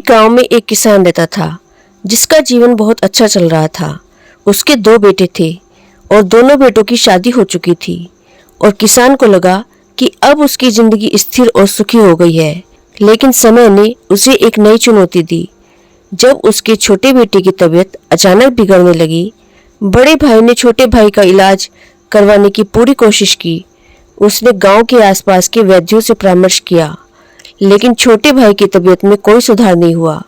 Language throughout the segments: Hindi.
गांव में एक किसान रहता था जिसका जीवन बहुत अच्छा चल रहा था। उसके 2 बेटे थे और दोनों बेटों की शादी हो चुकी थी और किसान को लगा कि अब उसकी जिंदगी स्थिर और सुखी हो गई है। लेकिन समय ने उसे एक नई चुनौती दी। जब उसके छोटे बेटे की तबीयत अचानक बिगड़ने लगी, बड़े भाई ने छोटे भाई का इलाज करवाने की पूरी कोशिश की। उसने गांव के आसपास के वैद्यों से परामर्श किया, लेकिन छोटे भाई की तबीयत में कोई सुधार नहीं हुआ।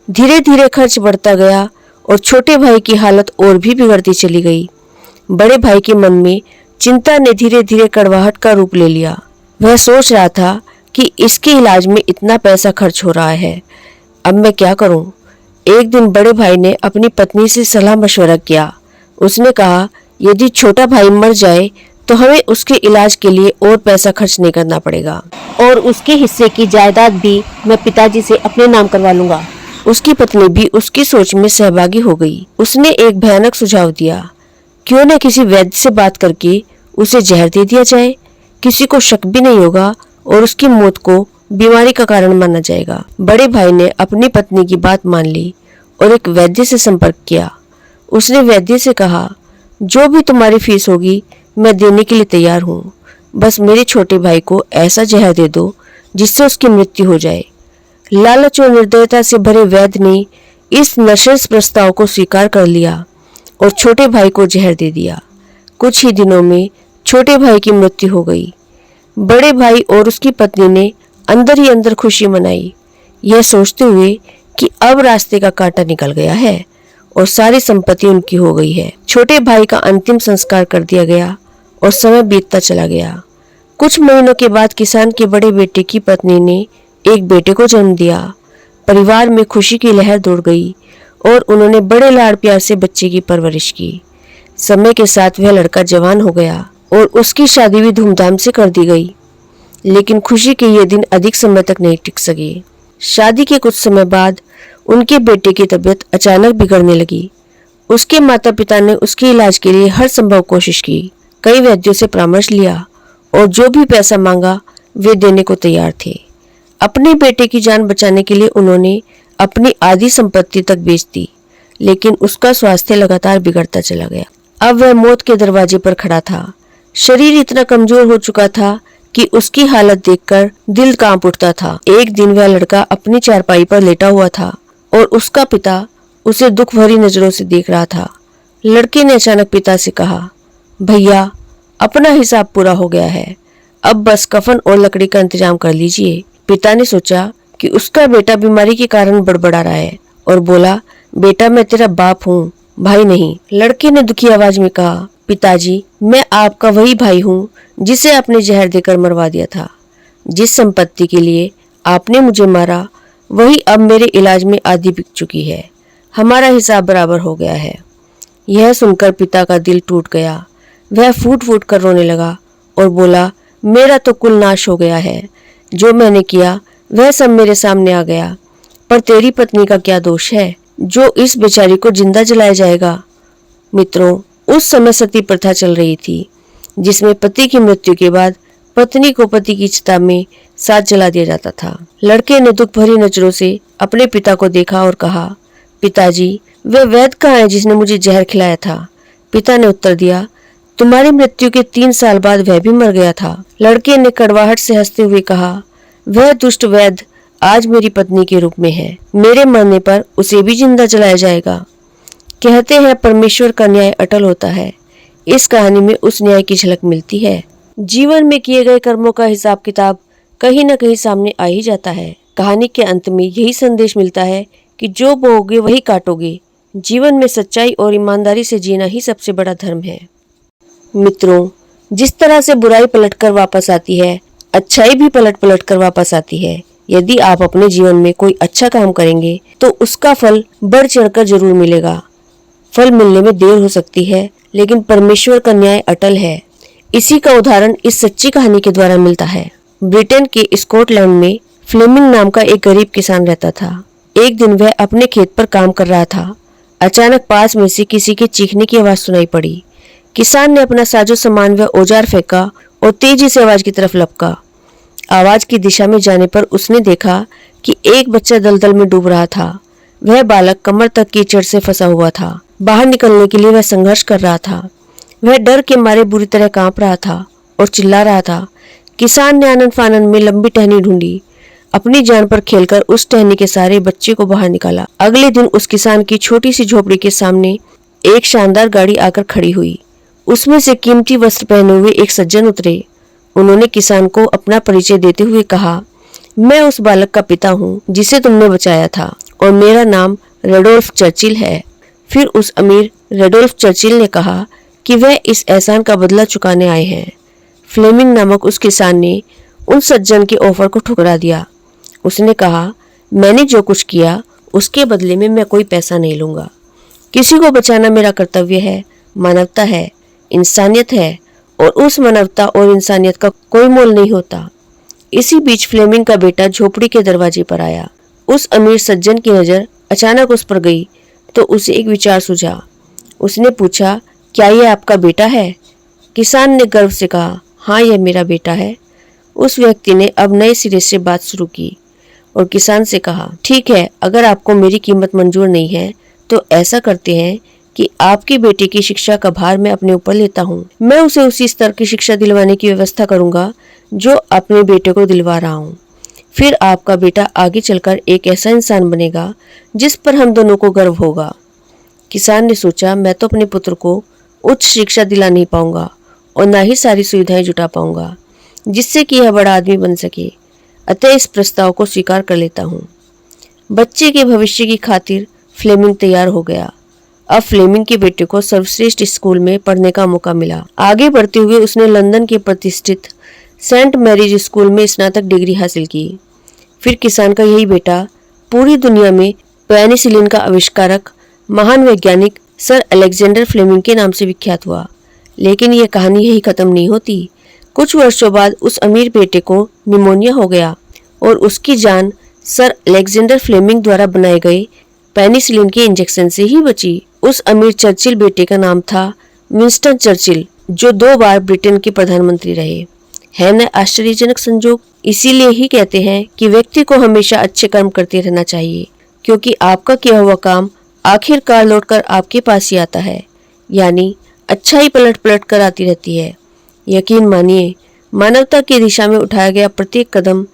धीरे धीरे खर्च बढ़ता गया और छोटे भाई की हालत और भी बिगड़ती चली गई। बड़े भाई के मन में चिंता ने धीरे धीरे कड़वाहट का रूप ले लिया। वह सोच रहा था कि इसके इलाज में इतना पैसा खर्च हो रहा है, अब मैं क्या करूं? एक दिन बड़े भाई ने अपनी पत्नी से सलाह मशवरा किया। उसने कहा, यदि छोटा भाई मर जाए तो हमें उसके इलाज के लिए और पैसा खर्च नहीं करना पड़ेगा और उसके हिस्से की जायदाद भी मैं पिताजी से अपने नाम करवा लूंगा। उसकी पत्नी भी उसकी सोच में सहभागी हो गई। उसने एक भयानक सुझाव दिया, क्यों न किसी वैद्य से बात करके उसे जहर दे दिया जाए। किसी को शक भी नहीं होगा और उसकी मौत को बीमारी का कारण माना जाएगा। बड़े भाई ने अपनी पत्नी की बात मान ली और एक वैद्य से संपर्क किया। उसने वैद्य से कहा, जो भी तुम्हारी फीस होगी मैं देने के लिए तैयार हूँ, बस मेरे छोटे भाई को ऐसा जहर दे दो जिससे उसकी मृत्यु हो जाए। लालच और निर्दयता से भरे वैद्य ने इस नशेस प्रस्ताव को स्वीकार कर लिया और छोटे भाई को जहर दे दिया। कुछ ही दिनों में छोटे भाई की मृत्यु हो गई। बड़े भाई और उसकी पत्नी ने अंदर ही अंदर खुशी मनाई, यह सोचते हुए कि अब रास्ते का कांटा निकल गया है और सारी संपत्ति उनकी हो गई है। छोटे भाई का अंतिम संस्कार कर दिया गया और समय बीतता चला गया। कुछ महीनों के बाद किसान के बड़े बेटे की पत्नी ने एक बेटे को जन्म दिया। परिवार में खुशी की लहर दौड़ गई और उन्होंने बड़े लाड़ प्यार से बच्चे की परवरिश की। समय के साथ वह लड़का जवान हो गया और उसकी शादी भी धूमधाम से कर दी गई। लेकिन खुशी के ये दिन अधिक समय तक नहीं टिक सके। शादी के कुछ समय बाद उनके बेटे की तबीयत अचानक बिगड़ने लगी। उसके माता पिता ने उसके इलाज के लिए हर संभव कोशिश की। कई वैद्यों से परामर्श लिया और जो भी पैसा मांगा वे देने को तैयार थे। अपने बेटे की जान बचाने के लिए उन्होंने अपनी आधी संपत्ति तक बेच दी, लेकिन उसका स्वास्थ्य लगातार बिगड़ता चला गया। अब वह मौत के दरवाजे पर खड़ा था। शरीर इतना कमजोर हो चुका था कि उसकी हालत देखकर दिल कांप उठता था। एक दिन वह लड़का अपनी चारपाई पर लेटा हुआ था और उसका पिता उसे दुख भरी नजरों से देख रहा था। लड़के ने अचानक पिता से कहा, भैया अपना हिसाब पूरा हो गया है, अब बस कफन और लकड़ी का इंतजाम कर लीजिए। पिता ने सोचा कि उसका बेटा बीमारी के कारण बड़बड़ा रहा है और बोला, बेटा मैं तेरा बाप हूँ, भाई नहीं। लड़के ने दुखी आवाज में कहा, पिताजी मैं आपका वही भाई हूँ जिसे आपने जहर देकर मरवा दिया था। जिस संपत्ति के लिए आपने मुझे मारा वही अब मेरे इलाज में आधी बिक चुकी है। हमारा हिसाब बराबर हो गया है। यह सुनकर पिता का दिल टूट गया। वह फूट फूट कर रोने लगा और बोला, मेरा तो कुल नाश हो गया है। जो मैंने किया वह सब मेरे सामने आ गया, पर तेरी पत्नी का क्या दोष है जो इस बेचारी को जिंदा जलाया जाएगा। मित्रों, उस समय सती प्रथा चल रही थी जिसमें पति की मृत्यु के बाद पत्नी को पति की चिता में साथ जला दिया जाता था। लड़के ने दुख भरी नजरों से अपने पिता को देखा और कहा, पिताजी वह वैद्य कहाँ है जिसने मुझे जहर खिलाया था। पिता ने उत्तर दिया, तुम्हारी मृत्यु के 3 साल बाद वह भी मर गया था। लड़के ने कड़वाहट से हंसते हुए कहा, वह दुष्ट वैद्य आज मेरी पत्नी के रूप में है। मेरे मरने पर उसे भी जिंदा जलाया जाएगा। कहते हैं परमेश्वर का न्याय अटल होता है। इस कहानी में उस न्याय की झलक मिलती है। जीवन में किए गए कर्मों का हिसाब किताब कहीं न कहीं सामने आ ही जाता है। कहानी के अंत में यही संदेश मिलता है कि जो बोओगे वही काटोगे। जीवन में सच्चाई और ईमानदारी से जीना ही सबसे बड़ा धर्म है। मित्रों, जिस तरह से बुराई पलटकर वापस आती है, अच्छाई भी पलट पलट कर वापस आती है। यदि आप अपने जीवन में कोई अच्छा काम करेंगे तो उसका फल बढ़ चढ़कर जरूर मिलेगा। फल मिलने में देर हो सकती है, लेकिन परमेश्वर का न्याय अटल है। इसी का उदाहरण इस सच्ची कहानी के द्वारा मिलता है। ब्रिटेन के स्कॉटलैंड में फ्लेमिंग नाम का एक गरीब किसान रहता था। एक दिन वह अपने खेत पर काम कर रहा था। अचानक पास में से किसी के चीखने की आवाज सुनाई पड़ी। किसान ने अपना साजो सामान व औजार फेंका और तेजी से आवाज की तरफ लपका। आवाज की दिशा में जाने पर उसने देखा कि एक बच्चा दलदल में डूब रहा था। वह बालक कमर तक कीचड़ से फंसा हुआ था। बाहर निकलने के लिए वह संघर्ष कर रहा था। वह डर के मारे बुरी तरह कांप रहा था और चिल्ला रहा था। किसान ने आनंद फानन में लंबी टहनी ढूंढी। अपनी जान पर खेलकर उस टहनी के सारे बच्चे को बाहर निकाला। अगले दिन उस किसान की छोटी सी झोपड़ी के सामने एक शानदार गाड़ी आकर खड़ी हुई। उसमें से कीमती वस्त्र पहने हुए एक सज्जन उतरे। उन्होंने किसान को अपना परिचय देते हुए कहा, मैं उस बालक का पिता हूँ जिसे तुमने बचाया था और मेरा नाम रेडोल्फ चर्चिल है। फिर उस अमीर रेडोल्फ चर्चिल ने कहा कि वह इस एहसान का बदला चुकाने आए हैं। फ्लेमिंग नामक उस किसान ने उन सज्जन के ऑफर को ठुकरा दिया। उसने कहा, मैंने जो कुछ किया उसके बदले में मैं कोई पैसा नहीं लूंगा। किसी को बचाना मेरा कर्तव्य है, मानवता है, इंसानियत है और उस मानवता और इंसानियत का कोई मोल नहीं होता। इसी बीच फ्लेमिंग का बेटा झोपड़ी के दरवाजे पर आया। उस अमीर सज्जन की नजर अचानक उस पर गई तो उसे एक विचार सूझा। उसने पूछा, क्या यह आपका बेटा है? किसान ने गर्व से कहा, हाँ यह मेरा बेटा है। उस व्यक्ति ने अब नए सिरे से बात शुरू की और किसान से कहा, ठीक है, अगर आपको मेरी कीमत मंजूर नहीं है तो ऐसा करते हैं कि आपके बेटे की शिक्षा का भार मैं अपने ऊपर लेता हूँ। मैं उसे उसी स्तर की शिक्षा दिलवाने की व्यवस्था करूंगा जो अपने बेटे को दिलवा रहा हूँ। फिर आपका बेटा आगे चलकर एक ऐसा इंसान बनेगा जिस पर हम दोनों को गर्व होगा। किसान ने सोचा, मैं तो अपने पुत्र को उच्च शिक्षा दिला नहीं पाऊंगा और ना ही सारी सुविधाएं जुटा पाऊंगा जिससे कि यह बड़ा आदमी बन सके। अतः इस प्रस्ताव को स्वीकार कर लेता हूँ। बच्चे के भविष्य की खातिर फ्लेमिंग तैयार हो गया। अब फ्लेमिंग के बेटे को सर्वश्रेष्ठ स्कूल में पढ़ने का मौका मिला। आगे बढ़ते हुए उसने लंदन के प्रतिष्ठित सेंट मैरीज स्कूल में स्नातक डिग्री हासिल की। फिर किसान का यही बेटा पूरी दुनिया में पेनिसिलिन का आविष्कारक महान वैज्ञानिक सर अलेक्जेंडर फ्लेमिंग के नाम से विख्यात हुआ। लेकिन यह कहानी यही खत्म नहीं होती। कुछ वर्षों बाद उस अमीर बेटे को निमोनिया हो गया और उसकी जान सर अलेक्जेंडर फ्लेमिंग द्वारा बनाए गए पेनिसिलिन के इंजेक्शन से ही बची। उस अमीर चर्चिल बेटे का नाम था विंस्टन चर्चिल, जो 2 बार ब्रिटेन के प्रधानमंत्री रहे। है न आश्चर्यजनक संजोग? इसीलिए ही कहते हैं कि व्यक्ति को हमेशा अच्छे कर्म करते रहना चाहिए, क्योंकि आपका किया हुआ काम आखिरकार लौटकर आपके पास ही आता है। यानी अच्छाई पलट पलट कर आती रहती है। यकीन मानिए, मानवता की दिशा में उठाया गया प्रत्येक कदम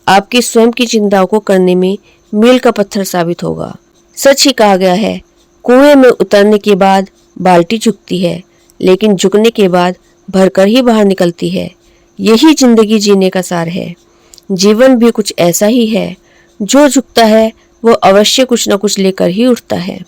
आपकी स्वयं की चिंताओं को करने में मील का पत्थर साबित होगा। सच ही कहा गया है, कुएं में उतरने के बाद बाल्टी झुकती है, लेकिन झुकने के बाद भरकर ही बाहर निकलती है। यही जिंदगी जीने का सार है। जीवन भी कुछ ऐसा ही है। जो झुकता है वो अवश्य कुछ न कुछ लेकर ही उठता है।